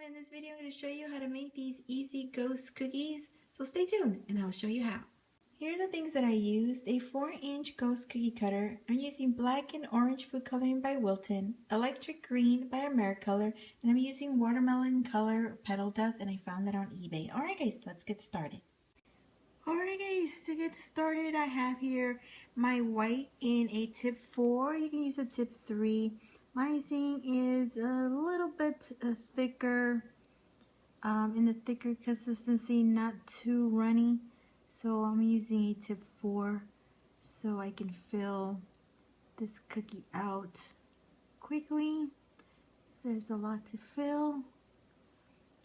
in this video I'm going to show you how to make these easy ghost cookies. So stay tuned and I'll show you how. Here are the things that I used. A 4-inch ghost cookie cutter. I'm using black and orange food coloring by Wilton, electric green by Americolor, and I'm using watermelon color petal dust, and I found that on eBay. Alright guys, let's get started. Alright guys, to get started I have here my white in a tip 4. You can use a tip 3. My icing is a little bit thicker, in the thicker consistency, not too runny. So I'm using a tip 4 so I can fill this cookie out quickly. So there's a lot to fill.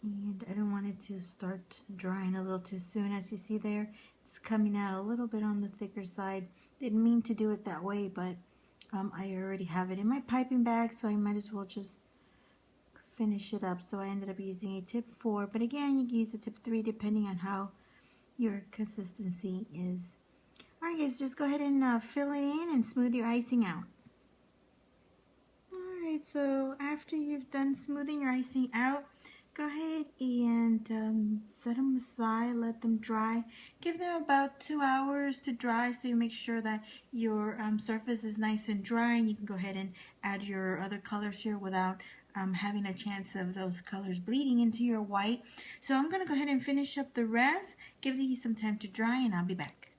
And I don't want it to start drying a little too soon. As you see there, it's coming out a little bit on the thicker side. Didn't mean to do it that way, but I already have it in my piping bag, so I might as well just finish it up. So I ended up using a tip 4, but again, you can use a tip 3 depending on how your consistency is. Alright guys, just go ahead and fill it in and smooth your icing out. Alright, so after you've done smoothing your icing out, go ahead and set them aside, let them dry. Give them about 2 hours to dry, so you make sure that your surface is nice and dry, and you can go ahead and add your other colors here without having a chance of those colors bleeding into your white. So I'm going to go ahead and finish up the rest, give these some time to dry, and I'll be back.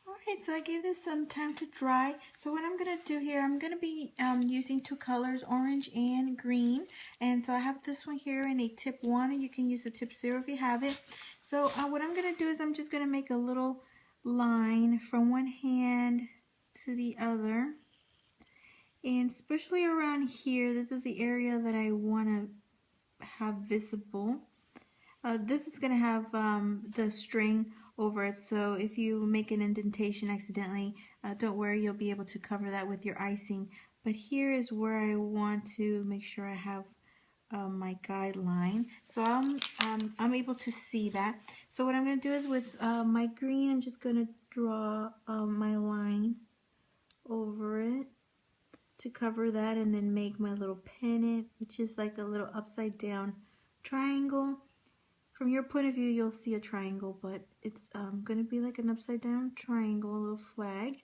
Alright, so I gave this some time to dry. So what I'm going to do here, I'm going to be using 2 colors, orange and green. And so I have this one here in a tip 1, and you can use a tip 0 if you have it. So what I'm going to do is I'm just going to make a little line from one hand to the other. And especially around here, this is the area that I want to have visible. This is going to have the string over it, so if you make an indentation accidentally, don't worry, you'll be able to cover that with your icing. But here is where I want to make sure I have my guideline, so I'm able to see that. So what I'm going to do is with my green, I'm just going to draw my line over it to cover that, and then make my little pennant, which is like a little upside down triangle. From your point of view, you'll see a triangle, but it's going to be like an upside down triangle, a little flag.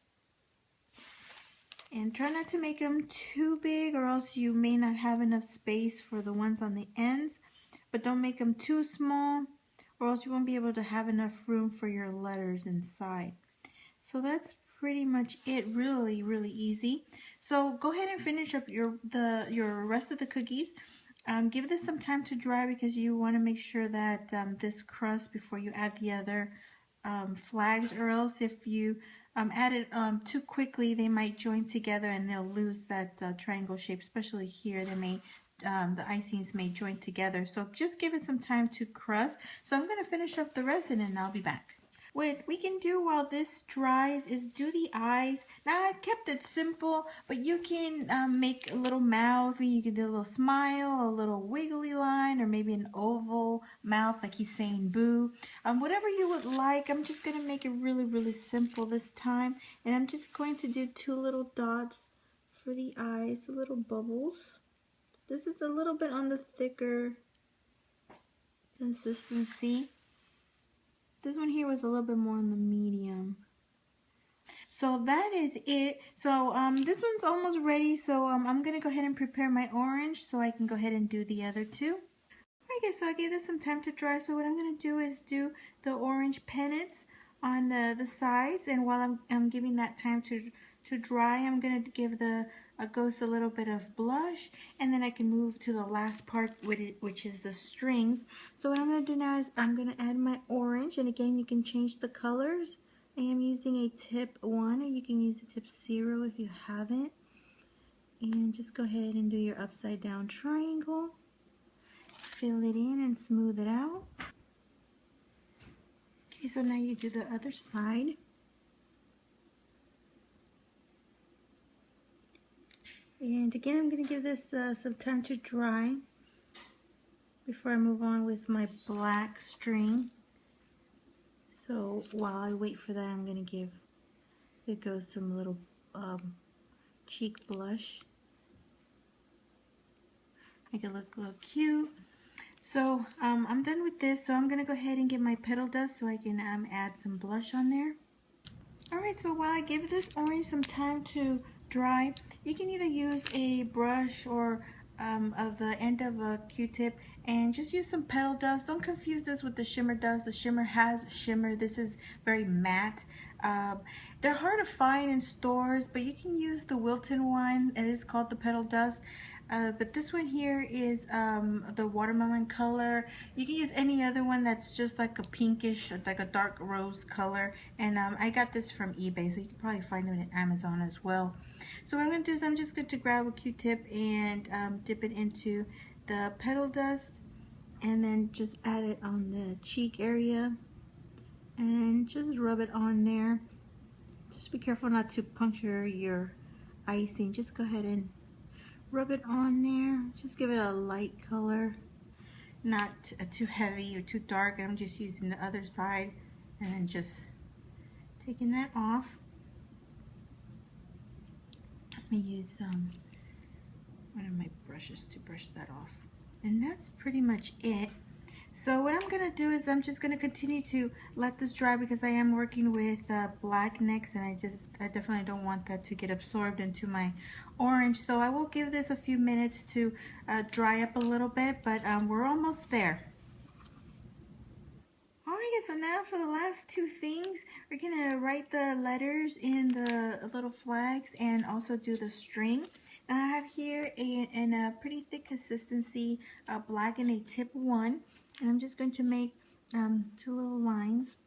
And try not to make them too big, or else you may not have enough space for the ones on the ends. But don't make them too small, or else you won't be able to have enough room for your letters inside. So that's pretty much it. Really, really easy. So go ahead and finish up your rest of the cookies. Give this some time to dry, because you want to make sure that this crust before you add the other flags, or else if you add it too quickly, they might join together and they'll lose that triangle shape. Especially here, they may the icings may join together. So just give it some time to crust. So I'm going to finish up the rest and then I'll be back. What we can do while this dries is do the eyes. Now I kept it simple, but you can make a little mouth. You can do a little smile, a little wiggly line, or maybe an oval mouth like he's saying boo. Whatever you would like. I'm just going to make it really, really simple this time. And I'm just going to do 2 little dots for the eyes, little bubbles. This is a little bit on the thicker consistency. This one here was a little bit more in the medium. So that is it. So this one's almost ready. So I'm going to go ahead and prepare my orange so I can go ahead and do the other 2. Alright guys, so I gave this some time to dry. So what I'm going to do is do the orange pennants on the sides. And while I'm giving that time to dry, I'm going to give the ghost a little bit of blush, and then I can move to the last part with it, which is the strings. So what I'm going to do now is I'm going to add my orange, and again you can change the colors. I am using a tip 1, or you can use a tip 0 if you haven't. And just go ahead and do your upside down triangle, fill it in and smooth it out. Okay, so now you do the other side. And again, I'm going to give this some time to dry before I move on with my black string. So while I wait for that, I'm going to give the ghost some little cheek blush. Make it look a little cute. So I'm done with this, so I'm gonna go ahead and get my petal dust so I can add some blush on there. Alright, so while I give this orange some time to dry, you can either use a brush or the end of a Q-tip and just use some petal dust. Don't confuse this with the shimmer dust. The shimmer has shimmer. This is very matte. They're hard to find in stores, but you can use the Wilton one. It is called the petal dust. But this one here is the watermelon color. You can use any other one that's just like a pinkish, like a dark rose color. And I got this from eBay, so you can probably find it at Amazon as well. So what I'm going to do is I'm just going to grab a Q-tip and dip it into the petal dust. And then just add it on the cheek area. And just rub it on there. Just be careful not to puncture your icing. Just go ahead and rub it on there. Just give it a light color, not too heavy or too dark. I'm just using the other side and then just taking that off. Let me use one of my brushes to brush that off. And that's pretty much it. So what I'm going to do is I'm just going to continue to let this dry because I am working with black next, and I definitely don't want that to get absorbed into my orange. So I will give this a few minutes to dry up a little bit, but we're almost there. Alright, so now for the last two things, we're going to write the letters in the little flags and also do the string. Now I have here in a pretty thick consistency black in a tip 1. And I'm just going to make two little lines,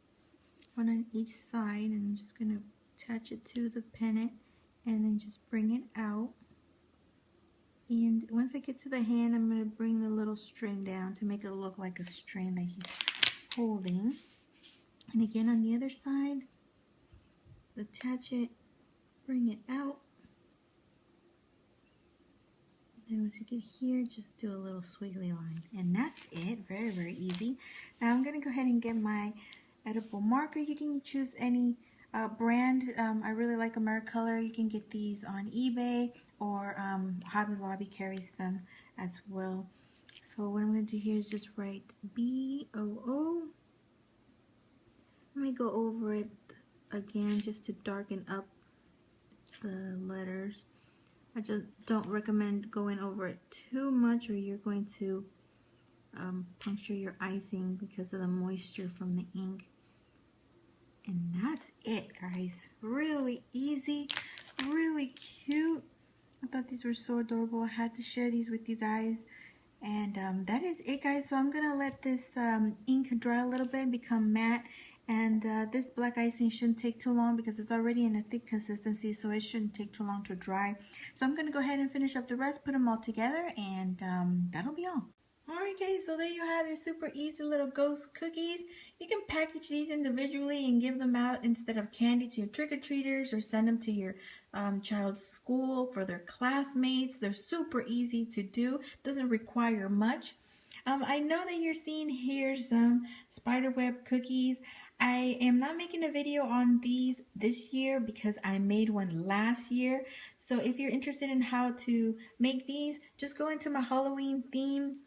one on each side, and I'm just going to attach it to the pennant and then just bring it out. And once I get to the hand, I'm going to bring the little string down to make it look like a string that he's holding. And again on the other side, attach it, bring it out. Then once you get here, just do a little squiggly line. And that's it. Very, very easy. Now I'm going to go ahead and get my edible marker. You can choose any brand. I really like Americolor. You can get these on eBay, or Hobby Lobby carries them as well. So what I'm going to do here is just write B-O-O. Let me go over it again just to darken up the letters. I just don't recommend going over it too much, or you're going to puncture your icing because of the moisture from the ink. And that's it, guys. Really easy, really cute. I thought these were so adorable. I had to share these with you guys. And that is it, guys. So I'm going to let this ink dry a little bit and become matte. And this black icing shouldn't take too long because it's already in a thick consistency, so it shouldn't take too long to dry. So I'm going to go ahead and finish up the rest, put them all together, and that'll be all. Alright guys, so there you have your super easy little ghost cookies. You can package these individually and give them out instead of candy to your trick-or-treaters, or send them to your child's school for their classmates. They're super easy to do, doesn't require much. I know that you're seeing here some spiderweb cookies. I am not making a video on these this year because I made one last year. So if you're interested in how to make these, just go into my Halloween theme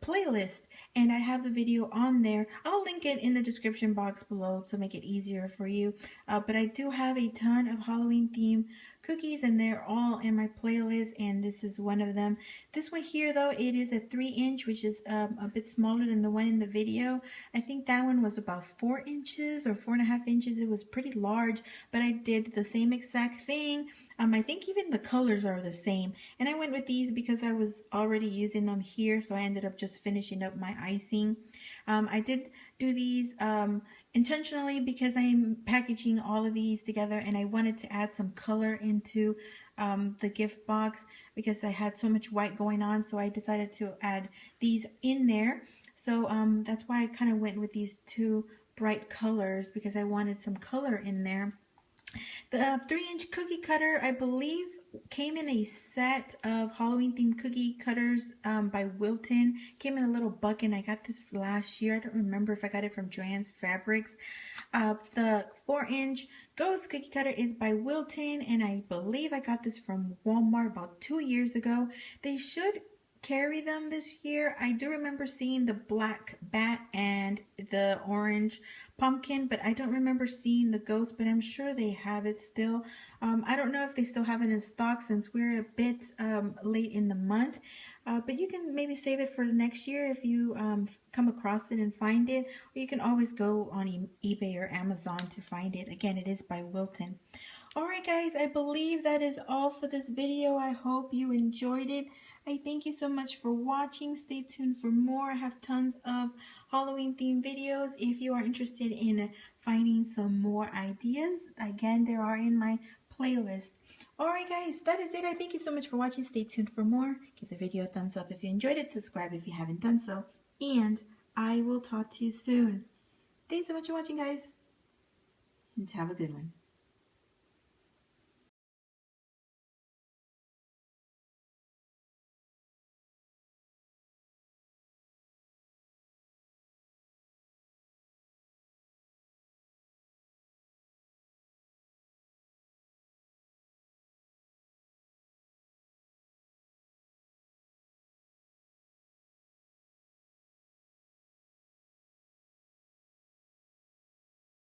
playlist, and I have the video on there. I'll link it in the description box below to make it easier for you. But I do have a ton of Halloween theme cookies, and they're all in my playlist, and this is one of them. This one here, though, it is a 3-inch, which is a bit smaller than the one in the video. I think that one was about 4 inches or 4.5 inches. It was pretty large, but I did the same exact thing. I think even the colors are the same, and I went with these because I was already using them here, so I ended up just finishing up my icing. I did do these intentionally because I'm packaging all of these together, and I wanted to add some color into the gift box because I had so much white going on, so I decided to add these in there. So that's why I kind of went with these two bright colors, because I wanted some color in there. The 3-inch cookie cutter, I believe, came in a set of Halloween themed cookie cutters by Wilton. Came in a little bucket. I got this last year. I don't remember if I got it from Joann's Fabrics. The 4-inch Ghost cookie cutter is by Wilton, and I believe I got this from Walmart about 2 years ago. They should carry them this year. I do remember seeing the black bat and the orange pumpkin, but I don't remember seeing the ghost, but I'm sure they have it still. I don't know if they still have it in stock since we're a bit late in the month, but you can maybe save it for next year if you come across it and find it, or you can always go on eBay or Amazon to find it. Again, it is by Wilton. Alright guys, I believe that is all for this video. I hope you enjoyed it. I thank you so much for watching. Stay tuned for more. I have tons of Halloween themed videos. If you are interested in finding some more ideas, again, they are in my playlist. Alright guys, that is it. I thank you so much for watching. Stay tuned for more. Give the video a thumbs up if you enjoyed it. Subscribe if you haven't done so. And I will talk to you soon. Thanks so much for watching guys. And have a good one.